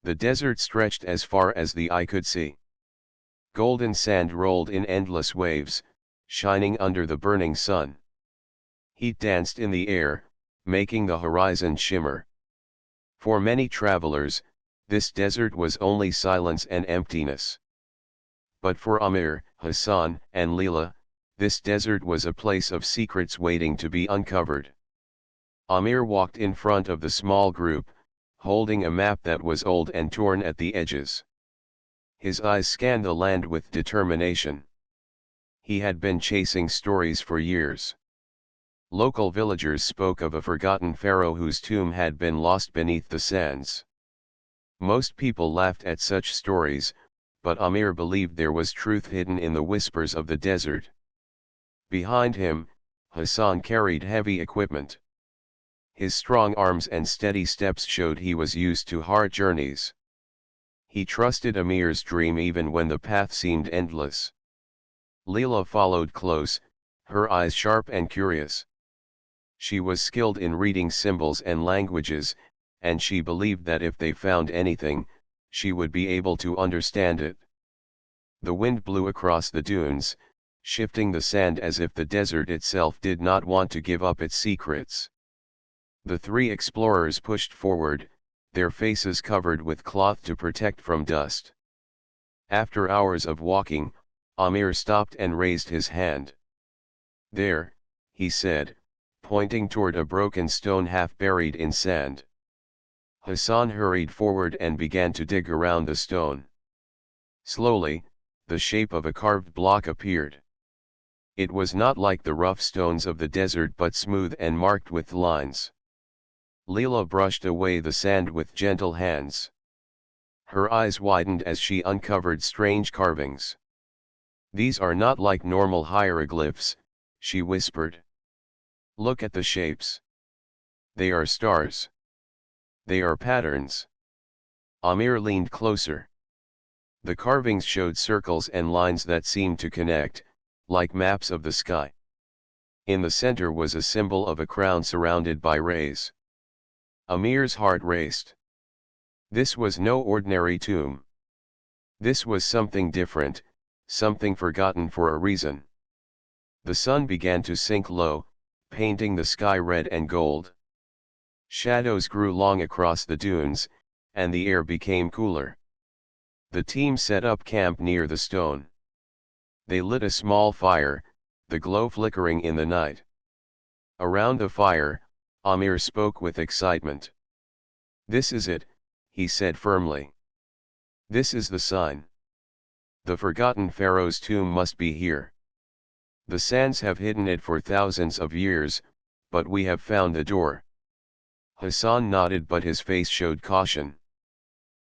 The desert stretched as far as the eye could see. Golden sand rolled in endless waves, shining under the burning sun. Heat danced in the air, making the horizon shimmer. For many travelers, this desert was only silence and emptiness. But for Amir, Hassan, and Leela, this desert was a place of secrets waiting to be uncovered. Amir walked in front of the small group, holding a map that was old and torn at the edges. His eyes scanned the land with determination. He had been chasing stories for years. Local villagers spoke of a forgotten pharaoh whose tomb had been lost beneath the sands. Most people laughed at such stories, but Amir believed there was truth hidden in the whispers of the desert. Behind him, Hassan carried heavy equipment. His strong arms and steady steps showed he was used to hard journeys. He trusted Amir's dream even when the path seemed endless. Leela followed close, her eyes sharp and curious. She was skilled in reading symbols and languages, and she believed that if they found anything, she would be able to understand it. The wind blew across the dunes, shifting the sand as if the desert itself did not want to give up its secrets. The three explorers pushed forward, their faces covered with cloth to protect from dust. After hours of walking, Amir stopped and raised his hand. "There," he said, pointing toward a broken stone half buried in sand. Hassan hurried forward and began to dig around the stone. Slowly, the shape of a carved block appeared. It was not like the rough stones of the desert but smooth and marked with lines. Leela brushed away the sand with gentle hands. Her eyes widened as she uncovered strange carvings. "These are not like normal hieroglyphs," she whispered. "Look at the shapes. They are stars. They are patterns." Amir leaned closer. The carvings showed circles and lines that seemed to connect, like maps of the sky. In the center was a symbol of a crown surrounded by rays. Amir's heart raced. This was no ordinary tomb. This was something different, something forgotten for a reason. The sun began to sink low, painting the sky red and gold. Shadows grew long across the dunes, and the air became cooler. The team set up camp near the stone. They lit a small fire, the glow flickering in the night. Around the fire, Amir spoke with excitement. "This is it," he said firmly. "This is the sign. The forgotten pharaoh's tomb must be here. The sands have hidden it for thousands of years, but we have found the door." Hassan nodded, but his face showed caution.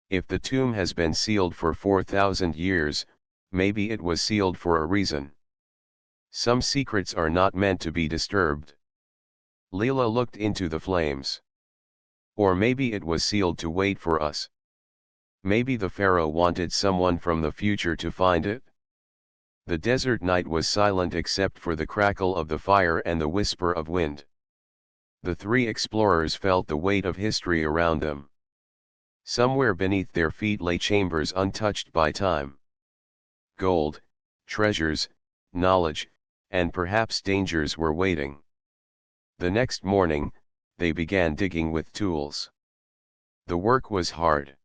"If the tomb has been sealed for 4,000 years, maybe it was sealed for a reason. Some secrets are not meant to be disturbed." Leela looked into the flames. "Or maybe it was sealed to wait for us. Maybe the pharaoh wanted someone from the future to find it." The desert night was silent except for the crackle of the fire and the whisper of wind. The three explorers felt the weight of history around them. Somewhere beneath their feet lay chambers untouched by time. Gold, treasures, knowledge, and perhaps dangers were waiting. The next morning, they began digging with tools. The work was hard.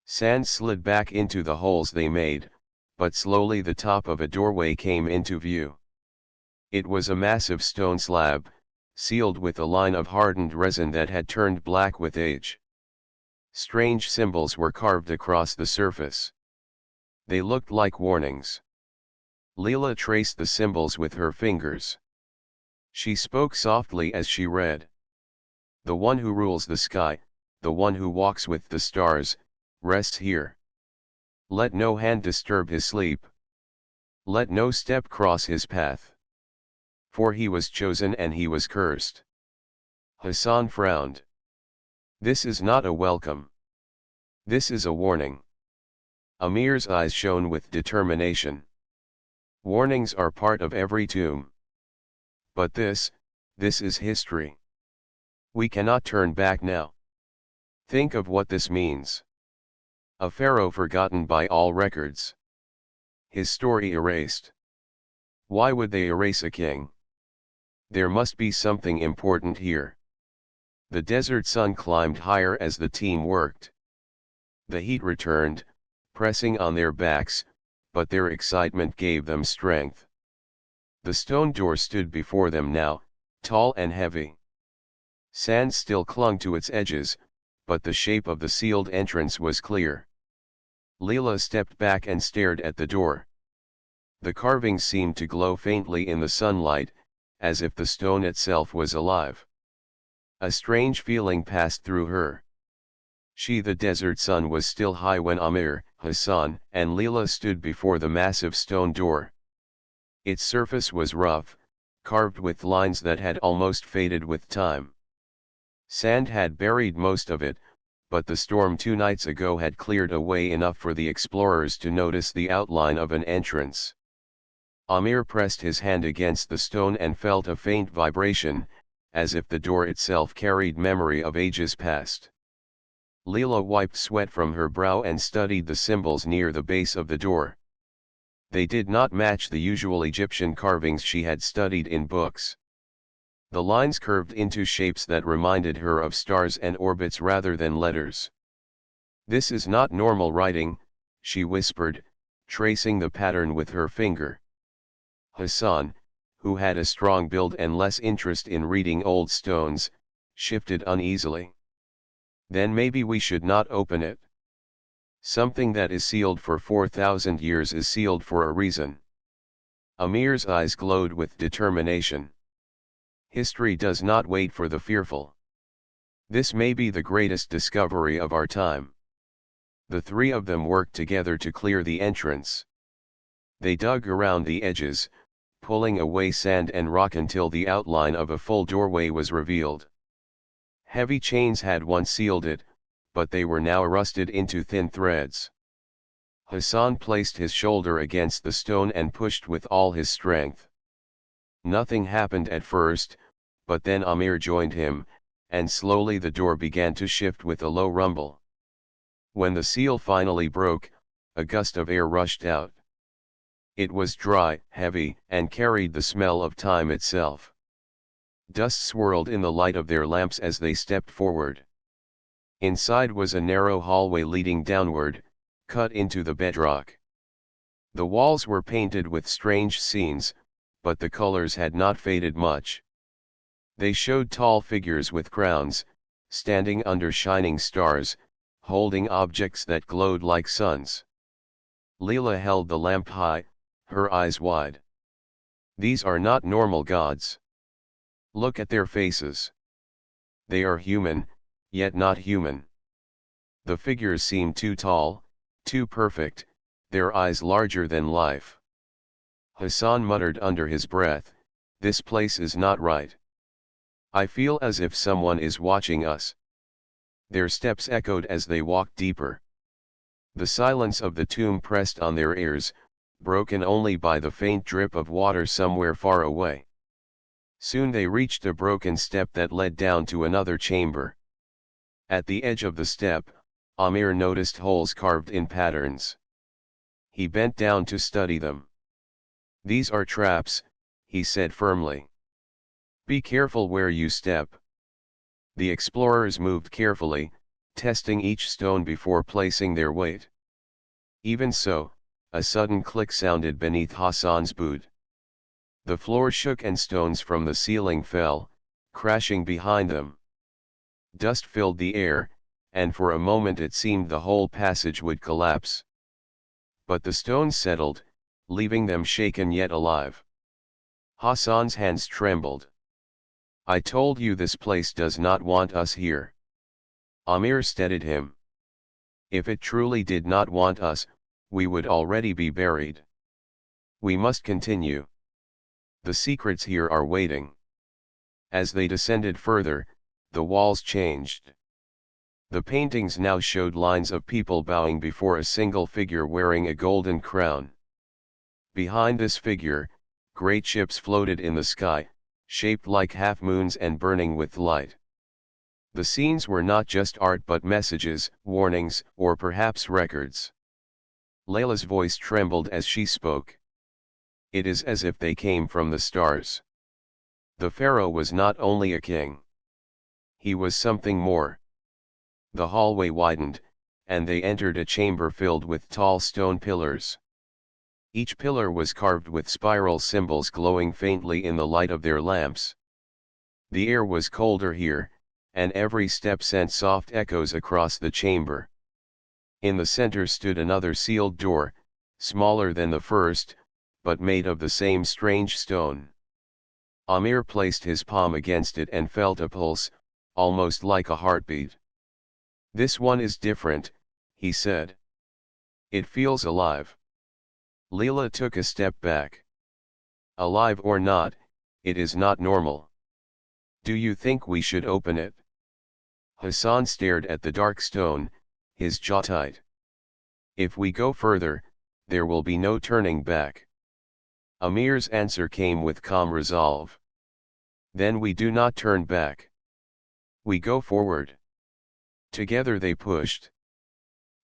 Sand slid back into the holes they made, but slowly the top of a doorway came into view. It was a massive stone slab, sealed with a line of hardened resin that had turned black with age. Strange symbols were carved across the surface. They looked like warnings. Leela traced the symbols with her fingers. She spoke softly as she read. "The one who rules the sky, the one who walks with the stars, rests here. Let no hand disturb his sleep. Let no step cross his path. For he was chosen and he was cursed." Hassan frowned. "This is not a welcome. This is a warning." Amir's eyes shone with determination. "Warnings are part of every tomb. But this is history. We cannot turn back now. Think of what this means. A pharaoh forgotten by all records. His story erased. Why would they erase a king? There must be something important here. The desert sun climbed higher as the team worked. The heat returned, pressing on their backs, but their excitement gave them strength. The stone door stood before them now, tall and heavy. Sand still clung to its edges, but the shape of the sealed entrance was clear. Leela stepped back and stared at the door. The carvings seemed to glow faintly in the sunlight, as if the stone itself was alive. A strange feeling passed through her. The desert sun was still high when Amir, Hassan, and Leela stood before the massive stone door. Its surface was rough, carved with lines that had almost faded with time. Sand had buried most of it, but the storm 2 nights ago had cleared away enough for the explorers to notice the outline of an entrance. Amir pressed his hand against the stone and felt a faint vibration, as if the door itself carried memory of ages past. Leela wiped sweat from her brow and studied the symbols near the base of the door. They did not match the usual Egyptian carvings she had studied in books. The lines curved into shapes that reminded her of stars and orbits rather than letters. "This is not normal writing," she whispered, tracing the pattern with her finger. Hassan, who had a strong build and less interest in reading old stones, shifted uneasily. "Then maybe we should not open it. Something that is sealed for 4,000 years is sealed for a reason." Amir's eyes glowed with determination. "History does not wait for the fearful. This may be the greatest discovery of our time." The 3 of them worked together to clear the entrance. They dug around the edges, pulling away sand and rock until the outline of a full doorway was revealed. Heavy chains had once sealed it, but they were now rusted into thin threads. Hassan placed his shoulder against the stone and pushed with all his strength. Nothing happened at first, but then Amir joined him, and slowly the door began to shift with a low rumble. When the seal finally broke, a gust of air rushed out. It was dry, heavy, and carried the smell of time itself. Dust swirled in the light of their lamps as they stepped forward. Inside was a narrow hallway leading downward, cut into the bedrock. The walls were painted with strange scenes, but the colors had not faded much. They showed tall figures with crowns, standing under shining stars, holding objects that glowed like suns. Leela held the lamp high, her eyes wide. "These are not normal gods. Look at their faces. They are human, yet not human." The figures seemed too tall, too perfect, their eyes larger than life. Hassan muttered under his breath, "This place is not right. I feel as if someone is watching us." Their steps echoed as they walked deeper. The silence of the tomb pressed on their ears, broken only by the faint drip of water somewhere far away. Soon they reached a broken step that led down to another chamber. At the edge of the step, Amir noticed holes carved in patterns. He bent down to study them. "These are traps," he said firmly. "Be careful where you step." The explorers moved carefully, testing each stone before placing their weight. Even so, a sudden click sounded beneath Hassan's boot. The floor shook and stones from the ceiling fell, crashing behind them. Dust filled the air, and for a moment it seemed the whole passage would collapse. But the stones settled, leaving them shaken yet alive. Hassan's hands trembled. "I told you this place does not want us here." Amir steadied him. "If it truly did not want us, we would already be buried. We must continue. The secrets here are waiting." As they descended further, the walls changed. The paintings now showed lines of people bowing before a single figure wearing a golden crown. Behind this figure, great ships floated in the sky, shaped like half-moons and burning with light. The scenes were not just art but messages, warnings, or perhaps records. Layla's voice trembled as she spoke. It is as if they came from the stars. The Pharaoh was not only a king. He was something more. The hallway widened, and they entered a chamber filled with tall stone pillars. Each pillar was carved with spiral symbols glowing faintly in the light of their lamps. The air was colder here, and every step sent soft echoes across the chamber. In the center stood another sealed door, smaller than the first, but made of the same strange stone. Amir placed his palm against it and felt a pulse, almost like a heartbeat. "This one is different," he said. "It feels alive." Leela took a step back. "Alive or not, it is not normal. Do you think we should open it?" Hassan stared at the dark stone, his jaw tight. "If we go further, there will be no turning back." Amir's answer came with calm resolve. "Then we do not turn back. We go forward." Together they pushed.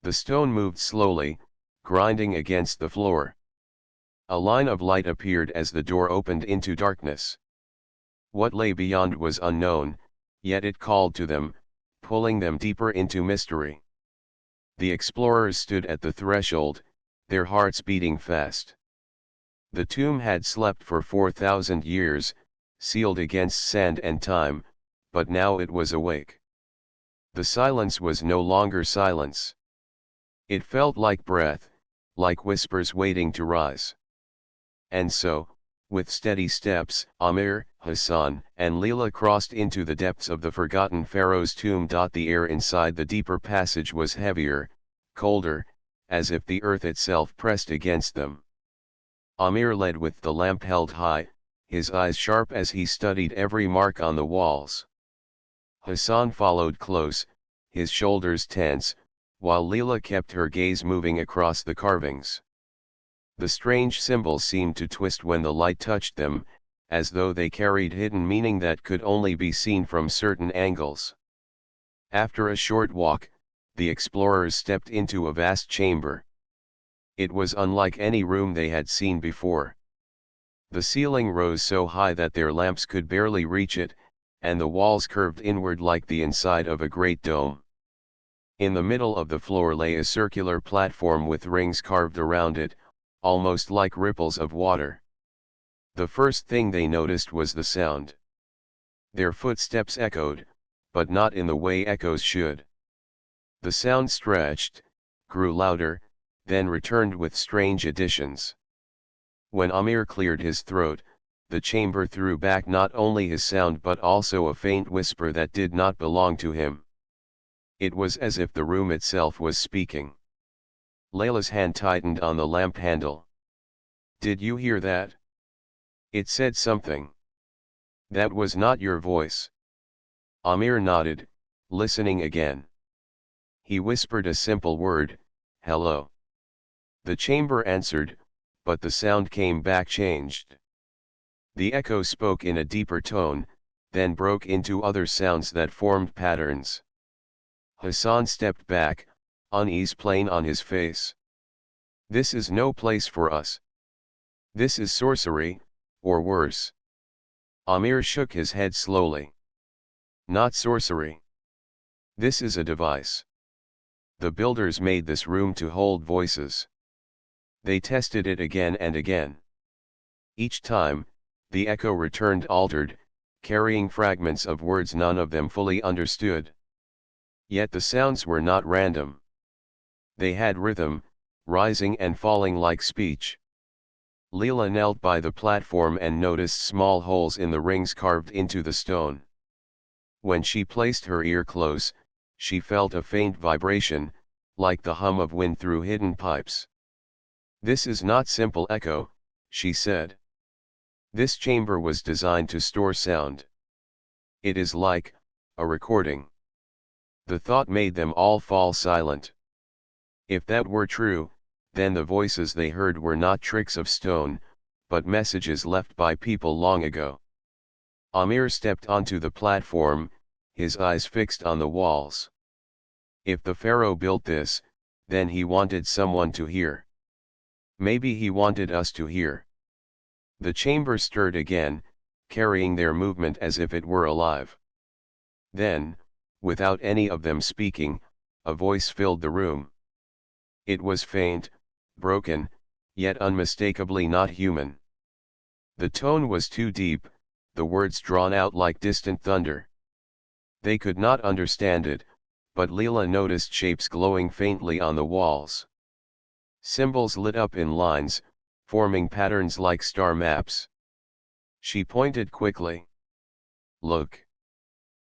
The stone moved slowly, grinding against the floor. A line of light appeared as the door opened into darkness. What lay beyond was unknown, yet it called to them, pulling them deeper into mystery. The explorers stood at the threshold, their hearts beating fast. The tomb had slept for 4,000 years, sealed against sand and time, but now it was awake. The silence was no longer silence. It felt like breath, like whispers waiting to rise. And so, with steady steps, Amir, Hassan, and Leela crossed into the depths of the forgotten Pharaoh's tomb. The air inside the deeper passage was heavier, colder, as if the earth itself pressed against them. Amir led with the lamp held high, his eyes sharp as he studied every mark on the walls. Hassan followed close, his shoulders tense, while Leela kept her gaze moving across the carvings. The strange symbols seemed to twist when the light touched them, as though they carried hidden meaning that could only be seen from certain angles. After a short walk, the explorers stepped into a vast chamber. It was unlike any room they had seen before. The ceiling rose so high that their lamps could barely reach it, and the walls curved inward like the inside of a great dome. In the middle of the floor lay a circular platform with rings carved around it, almost like ripples of water. The first thing they noticed was the sound. Their footsteps echoed, but not in the way echoes should. The sound stretched, grew louder, then returned with strange additions. When Amir cleared his throat, the chamber threw back not only his sound but also a faint whisper that did not belong to him. It was as if the room itself was speaking. Layla's hand tightened on the lamp handle. "Did you hear that?" "It said something." "That was not your voice." Amir nodded, listening again. He whispered a simple word, "Hello." The chamber answered, but the sound came back changed. The echo spoke in a deeper tone, then broke into other sounds that formed patterns. Hassan stepped back, unease plain on his face. "This is no place for us. This is sorcery, or worse." Amir shook his head slowly. "Not sorcery. This is a device. The builders made this room to hold voices. They tested it again and again. Each time, the echo returned altered, carrying fragments of words none of them fully understood. Yet the sounds were not random. They had rhythm, rising and falling like speech. Leela knelt by the platform and noticed small holes in the rings carved into the stone. When she placed her ear close, she felt a faint vibration, like the hum of wind through hidden pipes. "This is not simple echo," she said. "This chamber was designed to store sound. It is like a recording." The thought made them all fall silent. If that were true, then the voices they heard were not tricks of stone, but messages left by people long ago. Amir stepped onto the platform, his eyes fixed on the walls. If the Pharaoh built this, then he wanted someone to hear. Maybe he wanted us to hear. The chamber stirred again, carrying their movement as if it were alive. Then, without any of them speaking, a voice filled the room. It was faint, broken, yet unmistakably not human. The tone was too deep, the words drawn out like distant thunder. They could not understand it, but Leela noticed shapes glowing faintly on the walls. Symbols lit up in lines, forming patterns like star maps. She pointed quickly. Look.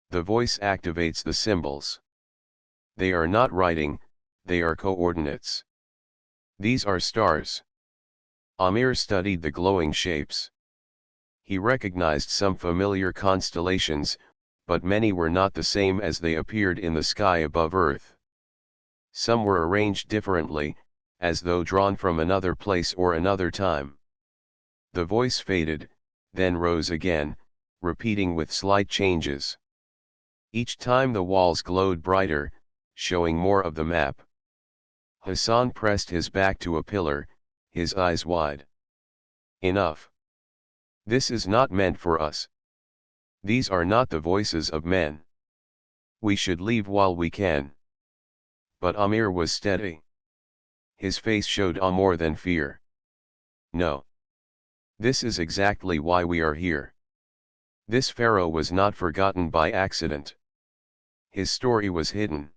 The voice activates the symbols. They are not writing, they are coordinates. These are stars. Amir studied the glowing shapes. He recognized some familiar constellations, but many were not the same as they appeared in the sky above Earth. Some were arranged differently, as though drawn from another place or another time. The voice faded, then rose again, repeating with slight changes. Each time the walls glowed brighter, showing more of the map. Hassan pressed his back to a pillar, his eyes wide. Enough. This is not meant for us. These are not the voices of men. We should leave while we can. But Amir was steady. His face showed awe more than fear. No. This is exactly why we are here. This Pharaoh was not forgotten by accident. His story was hidden.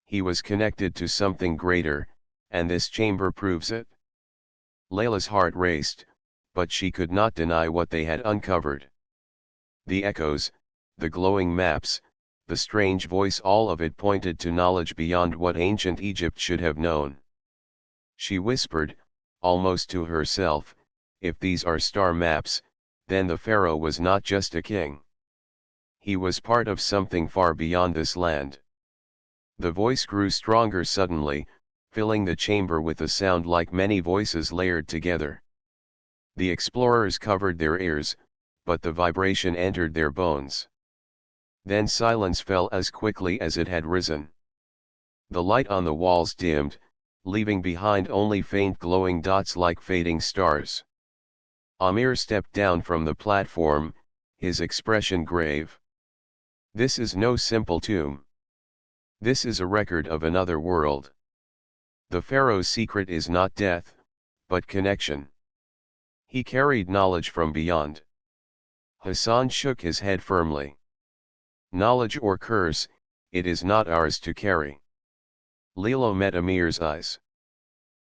He was connected to something greater, and this chamber proves it. Layla's heart raced, but she could not deny what they had uncovered. The echoes, the glowing maps, the strange voice, all of it pointed to knowledge beyond what ancient Egypt should have known. She whispered, almost to herself, if these are star maps, then the Pharaoh was not just a king. He was part of something far beyond this land. The voice grew stronger suddenly, filling the chamber with a sound like many voices layered together. The explorers covered their ears, but the vibration entered their bones. Then silence fell as quickly as it had risen. The light on the walls dimmed, leaving behind only faint glowing dots like fading stars. Amir stepped down from the platform, his expression grave. This is no simple tomb. This is a record of another world. The Pharaoh's secret is not death, but connection. He carried knowledge from beyond. Hassan shook his head firmly. Knowledge or curse, it is not ours to carry. Lilo met Amir's eyes.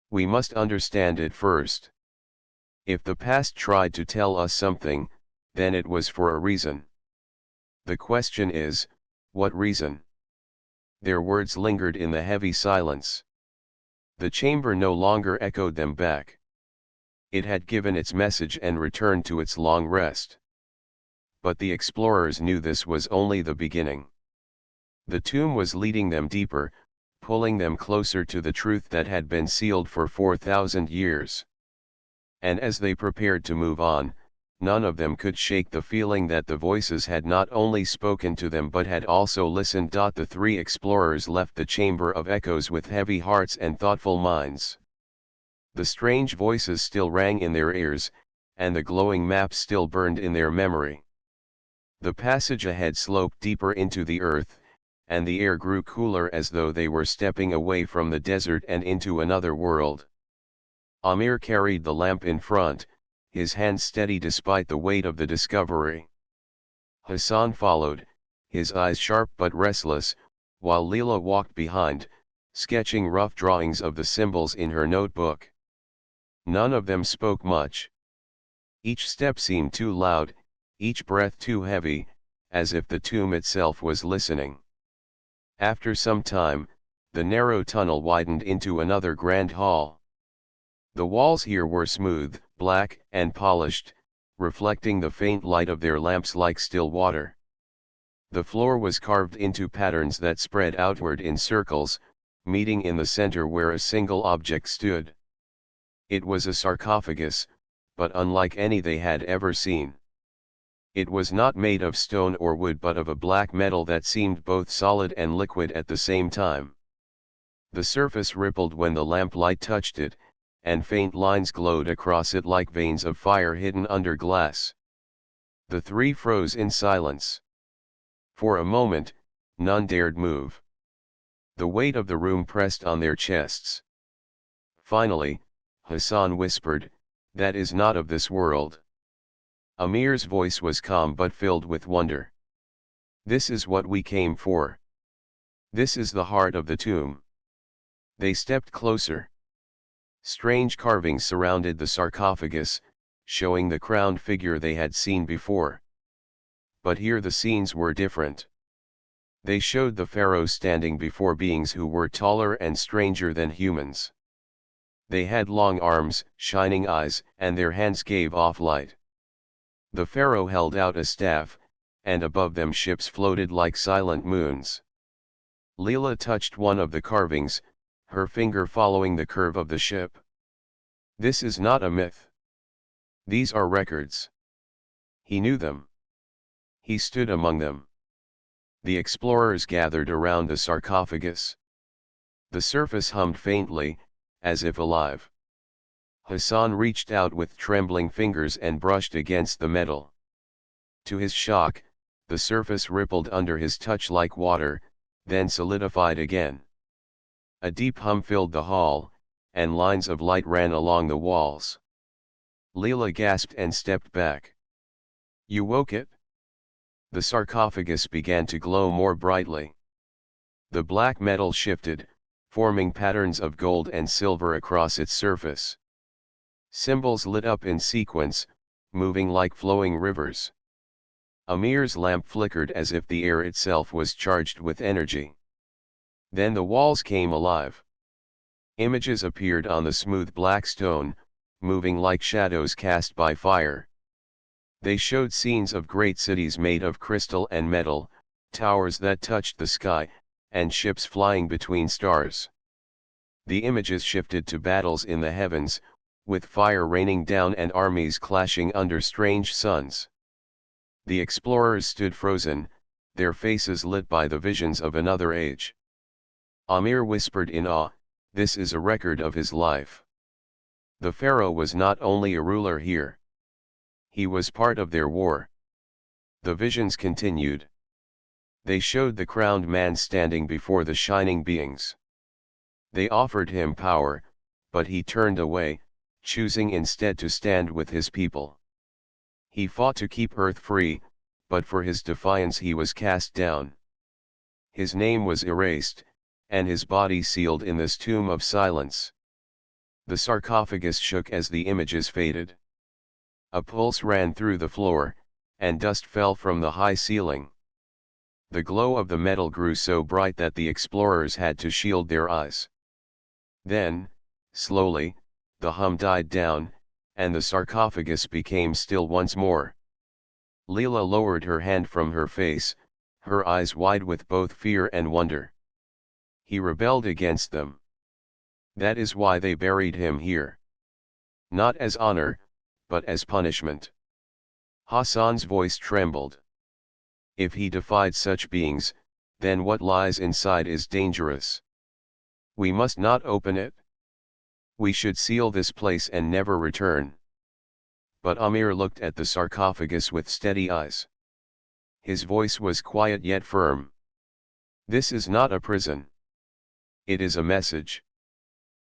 We must understand it first. If the past tried to tell us something, then it was for a reason. The question is, what reason? Their words lingered in the heavy silence. The chamber no longer echoed them back. It had given its message and returned to its long rest. But the explorers knew this was only the beginning. The tomb was leading them deeper, pulling them closer to the truth that had been sealed for 4,000 years. And as they prepared to move on, none of them could shake the feeling that the voices had not only spoken to them but had also listened. The three explorers left the chamber of echoes with heavy hearts and thoughtful minds. The strange voices still rang in their ears, and the glowing maps still burned in their memory. The passage ahead sloped deeper into the earth, and the air grew cooler as though they were stepping away from the desert and into another world. Amir carried the lamp in front, his hand steady despite the weight of the discovery. Hassan followed, his eyes sharp but restless, while Leela walked behind, sketching rough drawings of the symbols in her notebook. None of them spoke much. Each step seemed too loud, each breath too heavy, as if the tomb itself was listening. After some time, the narrow tunnel widened into another grand hall. The walls here were smooth, black, and polished, reflecting the faint light of their lamps like still water. The floor was carved into patterns that spread outward in circles, meeting in the center where a single object stood. It was a sarcophagus, but unlike any they had ever seen. It was not made of stone or wood but of a black metal that seemed both solid and liquid at the same time. The surface rippled when the lamplight touched it, and faint lines glowed across it like veins of fire hidden under glass. The three froze in silence. For a moment, none dared move. The weight of the room pressed on their chests. Finally, Hassan whispered, "That is not of this world." Amir's voice was calm but filled with wonder. "This is what we came for. This is the heart of the tomb." They stepped closer. Strange carvings surrounded the sarcophagus, showing the crowned figure they had seen before. But here the scenes were different. They showed the pharaoh standing before beings who were taller and stranger than humans. They had long arms, shining eyes, and their hands gave off light. The pharaoh held out a staff, and above them ships floated like silent moons. Leela touched one of the carvings, her finger following the curve of the ship. "This is not a myth. These are records." He knew them. He stood among them. The explorers gathered around the sarcophagus. The surface hummed faintly, as if alive. Hassan reached out with trembling fingers and brushed against the metal. To his shock, the surface rippled under his touch like water, then solidified again. A deep hum filled the hall, and lines of light ran along the walls. Leela gasped and stepped back. "You woke it?" The sarcophagus began to glow more brightly. The black metal shifted, forming patterns of gold and silver across its surface. Symbols lit up in sequence, moving like flowing rivers. Amir's lamp flickered as if the air itself was charged with energy. Then the walls came alive. Images appeared on the smooth black stone, moving like shadows cast by fire. They showed scenes of great cities made of crystal and metal, towers that touched the sky, and ships flying between stars. The images shifted to battles in the heavens, with fire raining down and armies clashing under strange suns. The explorers stood frozen, their faces lit by the visions of another age. Amir whispered in awe, "This is a record of his life." The pharaoh was not only a ruler here. He was part of their war. The visions continued. They showed the crowned man standing before the shining beings. They offered him power, but he turned away, choosing instead to stand with his people. He fought to keep Earth free, but for his defiance he was cast down. His name was erased, and his body sealed in this tomb of silence. The sarcophagus shook as the images faded. A pulse ran through the floor, and dust fell from the high ceiling. The glow of the metal grew so bright that the explorers had to shield their eyes. Then, slowly, the hum died down, and the sarcophagus became still once more. Leela lowered her hand from her face, her eyes wide with both fear and wonder. He rebelled against them. That is why they buried him here. Not as honor, but as punishment. Hassan's voice trembled. If he defied such beings, then what lies inside is dangerous. We must not open it. We should seal this place and never return. But Amir looked at the sarcophagus with steady eyes. His voice was quiet yet firm. "This is not a prison. It is a message.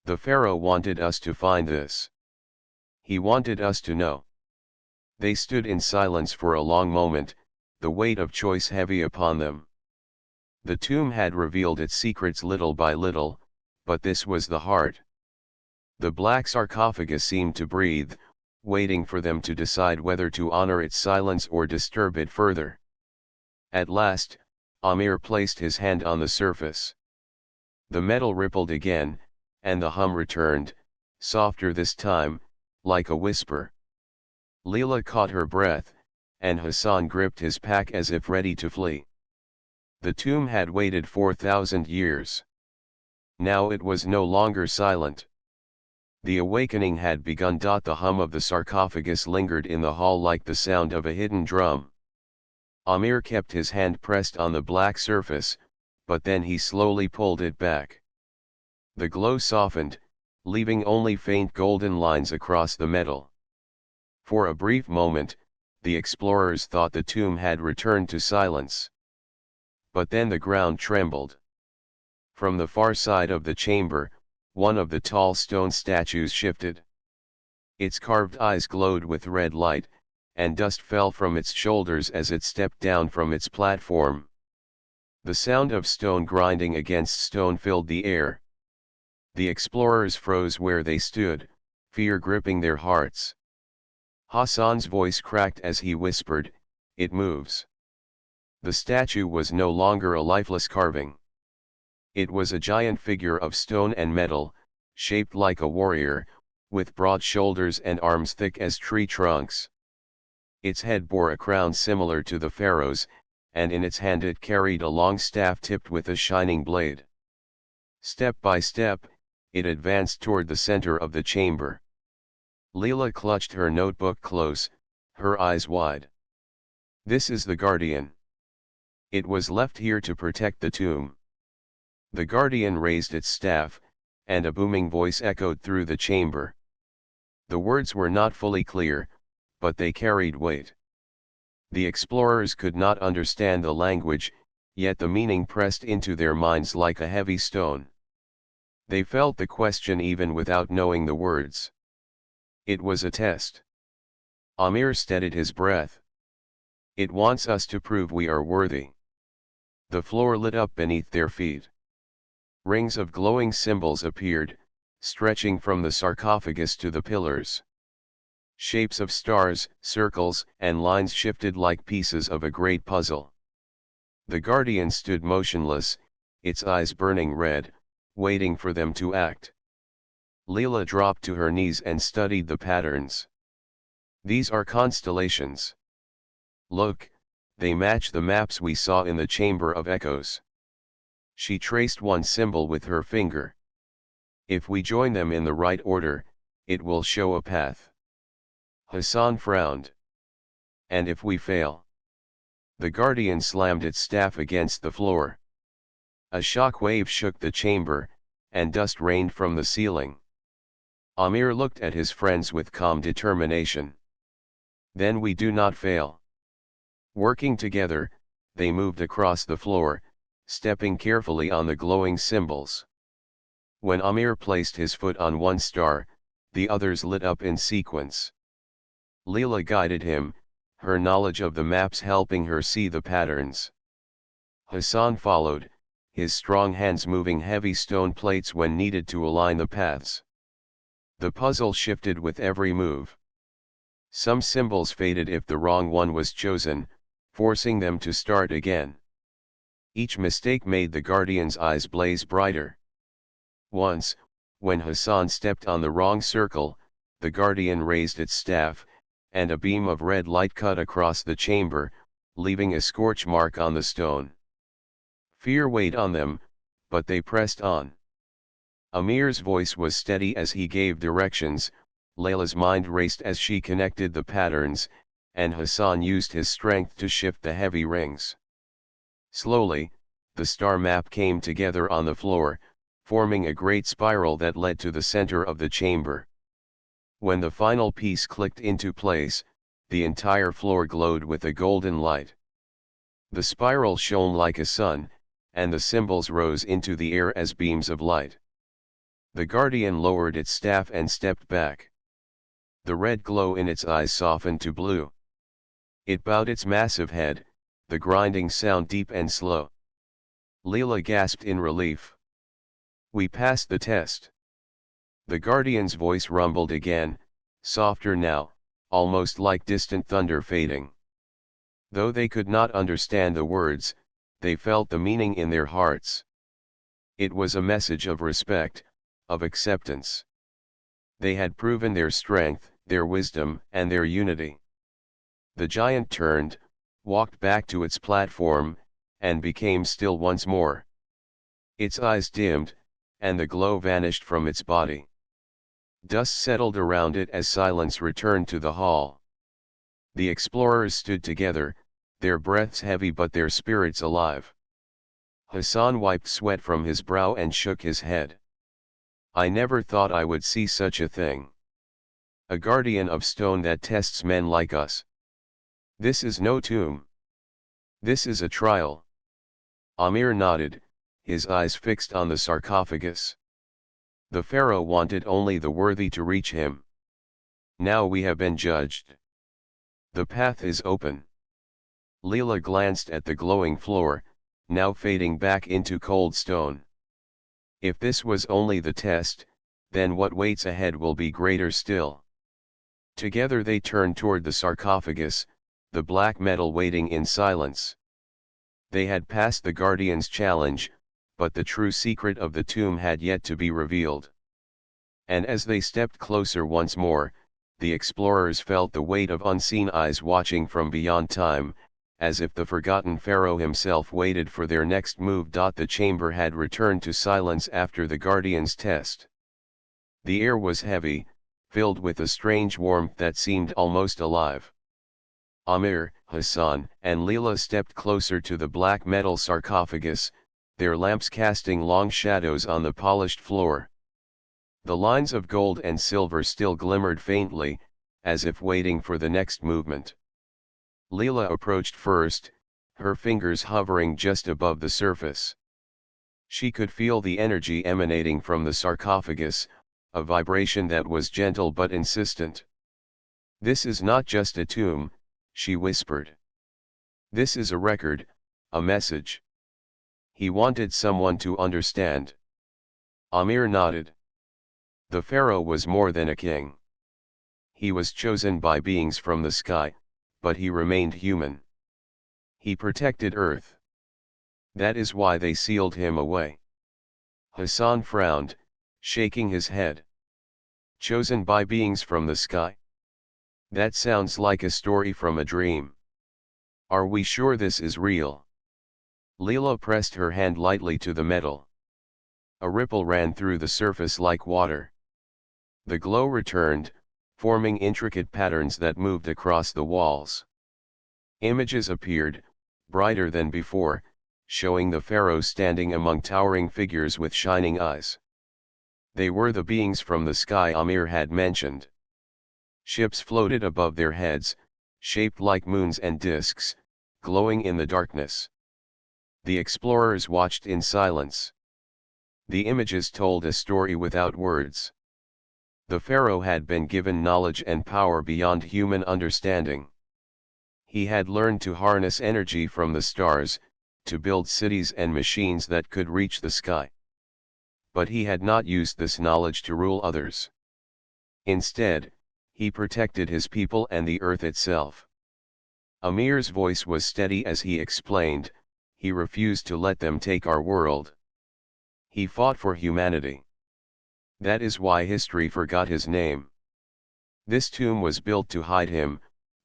The pharaoh wanted us to find this. He wanted us to know." They stood in silence for a long moment, the weight of choice heavy upon them. The tomb had revealed its secrets little by little, but this was the heart. The black sarcophagus seemed to breathe, waiting for them to decide whether to honor its silence or disturb it further. At last, Amir placed his hand on the surface. The metal rippled again, and the hum returned, softer this time, like a whisper. Leela caught her breath, and Hassan gripped his pack as if ready to flee. The tomb had waited 4,000 years. Now it was no longer silent. The awakening had begun. The hum of the sarcophagus lingered in the hall like the sound of a hidden drum. Amir kept his hand pressed on the black surface, but then he slowly pulled it back. The glow softened, leaving only faint golden lines across the metal. For a brief moment, the explorers thought the tomb had returned to silence. But then the ground trembled. From the far side of the chamber, one of the tall stone statues shifted. Its carved eyes glowed with red light, and dust fell from its shoulders as it stepped down from its platform. The sound of stone grinding against stone filled the air. The explorers froze where they stood, fear gripping their hearts. Hassan's voice cracked as he whispered, "It moves." The statue was no longer a lifeless carving. It was a giant figure of stone and metal, shaped like a warrior, with broad shoulders and arms thick as tree trunks. Its head bore a crown similar to the pharaoh's, and in its hand it carried a long staff tipped with a shining blade. Step by step, it advanced toward the center of the chamber. Leela clutched her notebook close, her eyes wide. "This is the Guardian. It was left here to protect the tomb." The Guardian raised its staff, and a booming voice echoed through the chamber. The words were not fully clear, but they carried weight. The explorers could not understand the language, yet the meaning pressed into their minds like a heavy stone. They felt the question even without knowing the words. It was a test. Amir steadied his breath. "It wants us to prove we are worthy." The floor lit up beneath their feet. Rings of glowing symbols appeared, stretching from the sarcophagus to the pillars. Shapes of stars, circles, and lines shifted like pieces of a great puzzle. The Guardian stood motionless, its eyes burning red, waiting for them to act. Leela dropped to her knees and studied the patterns. "These are constellations. Look, they match the maps we saw in the Chamber of Echoes." She traced one symbol with her finger. "If we join them in the right order, it will show a path." Hassan frowned. "And if we fail?" The Guardian slammed its staff against the floor. A shock wave shook the chamber, and dust rained from the ceiling. Amir looked at his friends with calm determination. "Then we do not fail." Working together, they moved across the floor, stepping carefully on the glowing symbols. When Amir placed his foot on one star, the others lit up in sequence. Leela guided him, her knowledge of the maps helping her see the patterns. Hassan followed, his strong hands moving heavy stone plates when needed to align the paths. The puzzle shifted with every move. Some symbols faded if the wrong one was chosen, forcing them to start again. Each mistake made the Guardian's eyes blaze brighter. Once, when Hassan stepped on the wrong circle, the Guardian raised its staff, and a beam of red light cut across the chamber, leaving a scorch mark on the stone. Fear weighed on them, but they pressed on. Amir's voice was steady as he gave directions, Layla's mind raced as she connected the patterns, and Hassan used his strength to shift the heavy rings. Slowly, the star map came together on the floor, forming a great spiral that led to the center of the chamber. When the final piece clicked into place, the entire floor glowed with a golden light. The spiral shone like a sun, and the symbols rose into the air as beams of light. The Guardian lowered its staff and stepped back. The red glow in its eyes softened to blue. It bowed its massive head, the grinding sound deep and slow. Leela gasped in relief. "We passed the test." The Guardian's voice rumbled again, softer now, almost like distant thunder fading. Though they could not understand the words, they felt the meaning in their hearts. It was a message of respect, of acceptance. They had proven their strength, their wisdom, and their unity. The giant turned, walked back to its platform, and became still once more. Its eyes dimmed, and the glow vanished from its body. Dust settled around it as silence returned to the hall. The explorers stood together, their breaths heavy but their spirits alive. Hassan wiped sweat from his brow and shook his head. I never thought I would see such a thing. A guardian of stone that tests men like us. This is no tomb. This is a trial. Amir nodded, his eyes fixed on the sarcophagus. The pharaoh wanted only the worthy to reach him. Now we have been judged. The path is open. Leela glanced at the glowing floor, now fading back into cold stone. If this was only the test, then what waits ahead will be greater still. Together they turned toward the sarcophagus, the black metal waiting in silence. They had passed the guardian's challenge, but the true secret of the tomb had yet to be revealed. And as they stepped closer once more, the explorers felt the weight of unseen eyes watching from beyond time, as if the forgotten pharaoh himself waited for their next move. The chamber had returned to silence after the guardian's test. The air was heavy, filled with a strange warmth that seemed almost alive. Amir, Hassan, and Leela stepped closer to the black metal sarcophagus, their lamps casting long shadows on the polished floor. The lines of gold and silver still glimmered faintly, as if waiting for the next movement. Leela approached first, her fingers hovering just above the surface. She could feel the energy emanating from the sarcophagus, a vibration that was gentle but insistent. This is not just a tomb, she whispered. This is a record, a message. He wanted someone to understand. Amir nodded. The pharaoh was more than a king. He was chosen by beings from the sky, but he remained human. He protected Earth. That is why they sealed him away. Hassan frowned, shaking his head. Chosen by beings from the sky? That sounds like a story from a dream. Are we sure this is real? Leela pressed her hand lightly to the metal. A ripple ran through the surface like water. The glow returned, forming intricate patterns that moved across the walls. Images appeared, brighter than before, showing the pharaoh standing among towering figures with shining eyes. They were the beings from the sky Amir had mentioned. Ships floated above their heads, shaped like moons and disks, glowing in the darkness. The explorers watched in silence. The images told a story without words. The pharaoh had been given knowledge and power beyond human understanding. He had learned to harness energy from the stars, to build cities and machines that could reach the sky. But he had not used this knowledge to rule others. Instead, he protected his people and the earth itself. Amir's voice was steady as he explained, he refused to let them take our world. He fought for humanity. That is why history forgot his name. This tomb was built to hide him,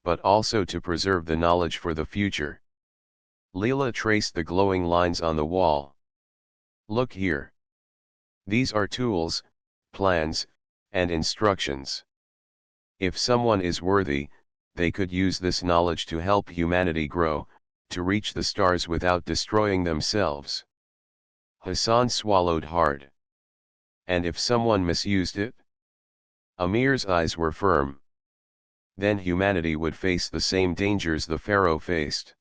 but also to preserve the knowledge for the future. Leela traced the glowing lines on the wall. Look here. These are tools, plans, and instructions. If someone is worthy, they could use this knowledge to help humanity grow, to reach the stars without destroying themselves. Hassan swallowed hard. And if someone misused it? Amir's eyes were firm. Then humanity would face the same dangers the pharaoh faced.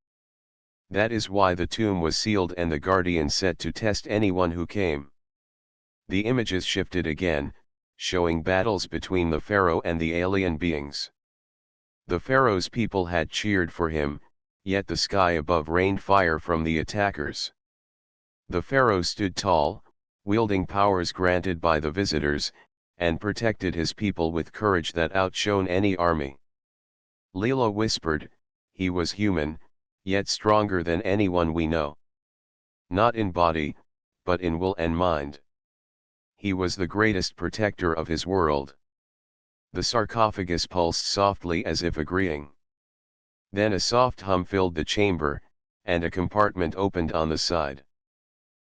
That is why the tomb was sealed and the guardian set to test anyone who came. The images shifted again, showing battles between the pharaoh and the alien beings. The pharaoh's people had cheered for him, yet the sky above rained fire from the attackers. The pharaoh stood tall, wielding powers granted by the visitors, and protected his people with courage that outshone any army. Leela whispered, he was human, yet stronger than anyone we know. Not in body, but in will and mind. He was the greatest protector of his world. The sarcophagus pulsed softly as if agreeing. Then a soft hum filled the chamber, and a compartment opened on the side.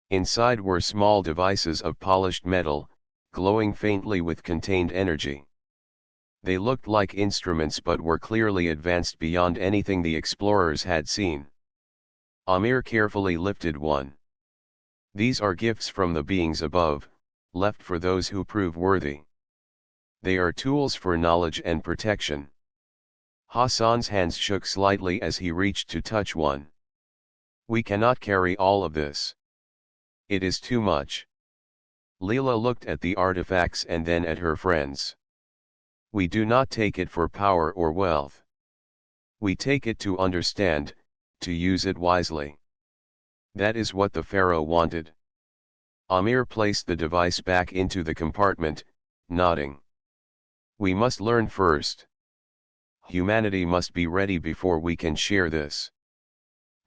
Inside were small devices of polished metal, glowing faintly with contained energy. They looked like instruments but were clearly advanced beyond anything the explorers had seen. Amir carefully lifted one. These are gifts from the beings above, left for those who prove worthy. They are tools for knowledge and protection. Hassan's hands shook slightly as he reached to touch one. We cannot carry all of this. It is too much. Leela looked at the artifacts and then at her friends. We do not take it for power or wealth. We take it to understand, to use it wisely. That is what the Pharaoh wanted. Amir placed the device back into the compartment, nodding. We must learn first. Humanity must be ready before we can share this.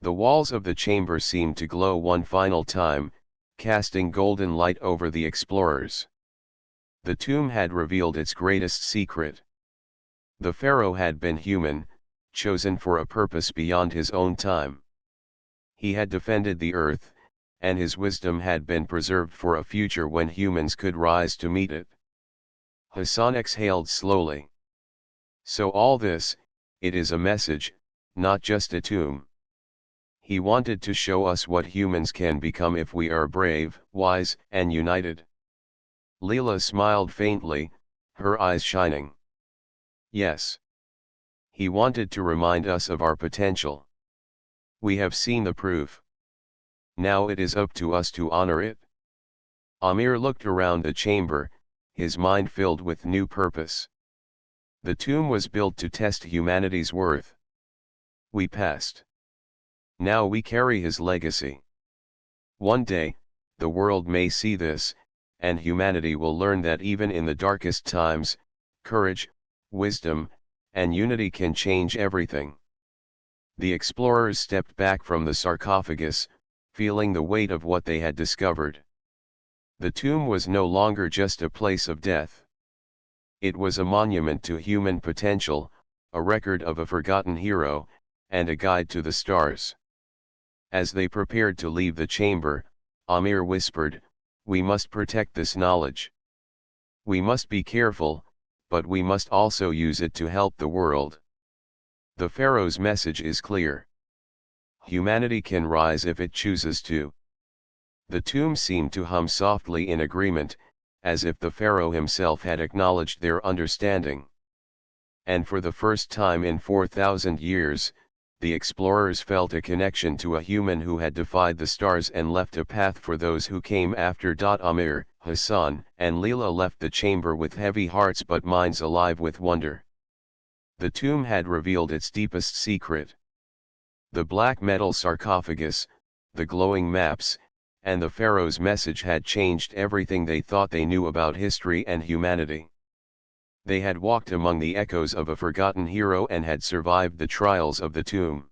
The walls of the chamber seemed to glow one final time, casting golden light over the explorers. The tomb had revealed its greatest secret. The Pharaoh had been human, chosen for a purpose beyond his own time. He had defended the earth, and his wisdom had been preserved for a future when humans could rise to meet it. Hassan exhaled slowly. So all this, it is a message, not just a tomb. He wanted to show us what humans can become if we are brave, wise, and united. Leela smiled faintly, her eyes shining. Yes. He wanted to remind us of our potential. We have seen the proof. Now it is up to us to honor it. Amir looked around the chamber, his mind filled with new purpose. The tomb was built to test humanity's worth. We passed. Now we carry his legacy. One day, the world may see this, and humanity will learn that even in the darkest times, courage, wisdom, and unity can change everything. The explorers stepped back from the sarcophagus, feeling the weight of what they had discovered. The tomb was no longer just a place of death. It was a monument to human potential, a record of a forgotten hero, and a guide to the stars. As they prepared to leave the chamber, Amir whispered, "We must protect this knowledge. We must be careful, but we must also use it to help the world." The Pharaoh's message is clear. Humanity can rise if it chooses to. The tomb seemed to hum softly in agreement, as if the Pharaoh himself had acknowledged their understanding. And for the first time in 4,000 years, the explorers felt a connection to a human who had defied the stars and left a path for those who came after. Amir, Hassan, and Leela left the chamber with heavy hearts but minds alive with wonder. The tomb had revealed its deepest secret. The black metal sarcophagus, the glowing maps, and the Pharaoh's message had changed everything they thought they knew about history and humanity. They had walked among the echoes of a forgotten hero and had survived the trials of the tomb.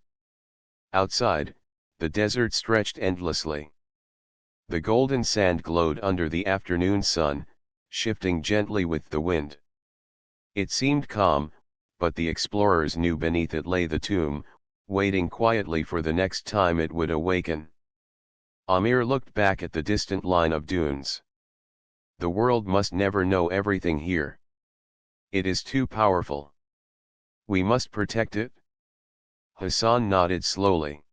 Outside, the desert stretched endlessly. The golden sand glowed under the afternoon sun, shifting gently with the wind. It seemed calm, but the explorers knew beneath it lay the tomb, waiting quietly for the next time it would awaken. Amir looked back at the distant line of dunes. The world must never know everything here. It is too powerful. We must protect it. Hassan nodded slowly.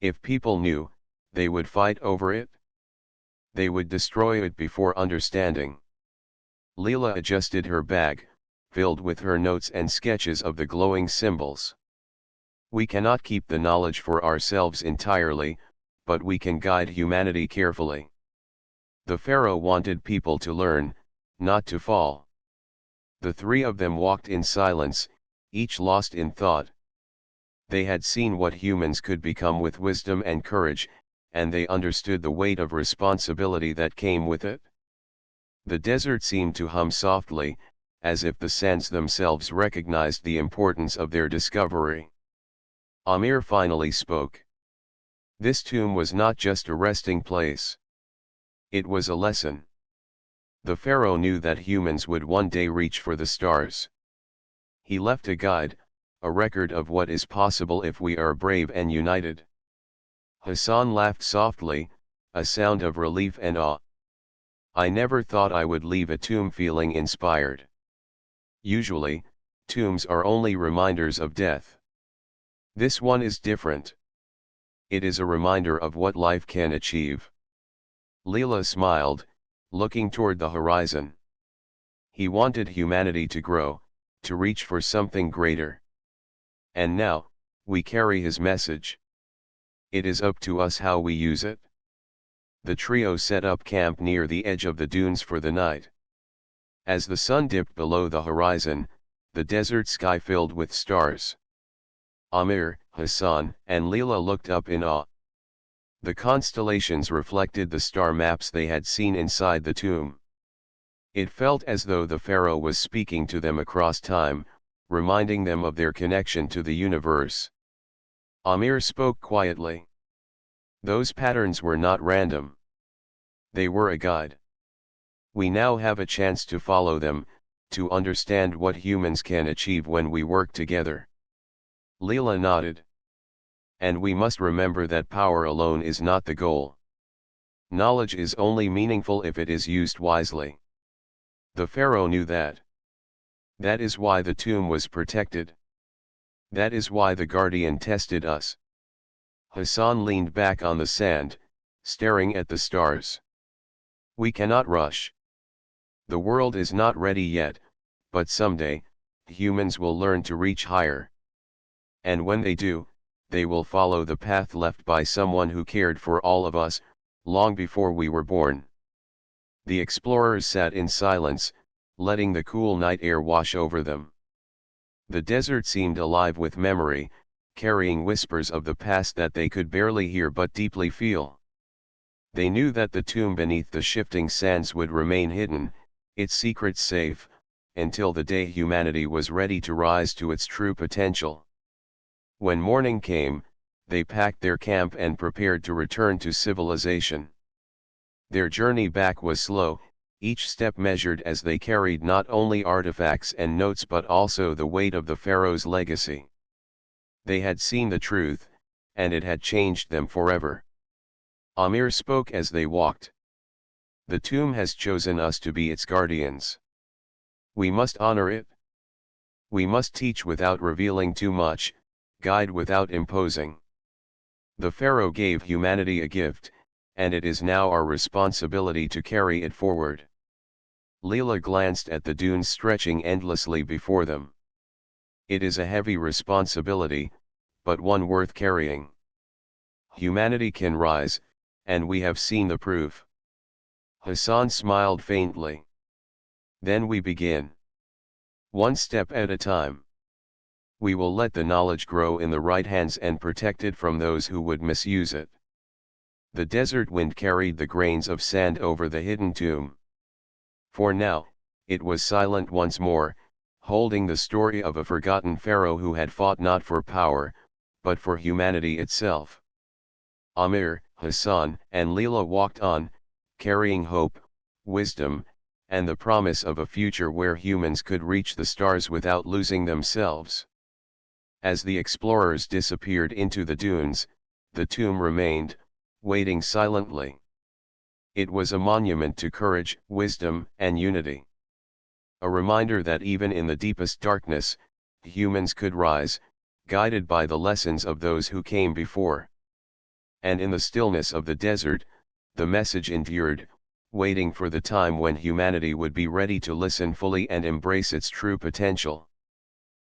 If people knew, they would fight over it. They would destroy it before understanding. Leela adjusted her bag, filled with her notes and sketches of the glowing symbols. We cannot keep the knowledge for ourselves entirely, but we can guide humanity carefully. The Pharaoh wanted people to learn, not to fall. The three of them walked in silence, each lost in thought. They had seen what humans could become with wisdom and courage, and they understood the weight of responsibility that came with it. The desert seemed to hum softly, as if the sands themselves recognized the importance of their discovery. Amir finally spoke. This tomb was not just a resting place. It was a lesson. The Pharaoh knew that humans would one day reach for the stars. He left a guide, a record of what is possible if we are brave and united. Hassan laughed softly, a sound of relief and awe. I never thought I would leave a tomb feeling inspired. Usually, tombs are only reminders of death. This one is different. It is a reminder of what life can achieve. Leela smiled, looking toward the horizon. He wanted humanity to grow, to reach for something greater. And now, we carry his message. It is up to us how we use it. The trio set up camp near the edge of the dunes for the night. As the sun dipped below the horizon, the desert sky filled with stars. Amir, Hassan, and Leela looked up in awe. The constellations reflected the star maps they had seen inside the tomb. It felt as though the Pharaoh was speaking to them across time, reminding them of their connection to the universe. Amir spoke quietly. Those patterns were not random. They were a guide. We now have a chance to follow them, to understand what humans can achieve when we work together. Leela nodded. And we must remember that power alone is not the goal. Knowledge is only meaningful if it is used wisely. The Pharaoh knew that. That is why the tomb was protected. That is why the guardian tested us. Hassan leaned back on the sand, staring at the stars. We cannot rush. The world is not ready yet, but someday, humans will learn to reach higher. And when they do, they will follow the path left by someone who cared for all of us, long before we were born. The explorers sat in silence, letting the cool night air wash over them. The desert seemed alive with memory, carrying whispers of the past that they could barely hear but deeply feel. They knew that the tomb beneath the shifting sands would remain hidden, its secrets safe, until the day humanity was ready to rise to its true potential. When morning came, they packed their camp and prepared to return to civilization. Their journey back was slow, each step measured as they carried not only artifacts and notes but also the weight of the Pharaoh's legacy. They had seen the truth, and it had changed them forever. Amir spoke as they walked. The tomb has chosen us to be its guardians. We must honor it. We must teach without revealing too much, guide without imposing. The Pharaoh gave humanity a gift, and it is now our responsibility to carry it forward. Leela glanced at the dunes stretching endlessly before them. It is a heavy responsibility, but one worth carrying. Humanity can rise, and we have seen the proof. Hassan smiled faintly. Then we begin. One step at a time. We will let the knowledge grow in the right hands and protect it from those who would misuse it. The desert wind carried the grains of sand over the hidden tomb. For now, it was silent once more, holding the story of a forgotten pharaoh who had fought not for power, but for humanity itself. Amir, Hassan, and Leela walked on, carrying hope, wisdom, and the promise of a future where humans could reach the stars without losing themselves. As the explorers disappeared into the dunes, the tomb remained, waiting silently. It was a monument to courage, wisdom, and unity. A reminder that even in the deepest darkness, humans could rise, guided by the lessons of those who came before. And in the stillness of the desert, the message endured, waiting for the time when humanity would be ready to listen fully and embrace its true potential.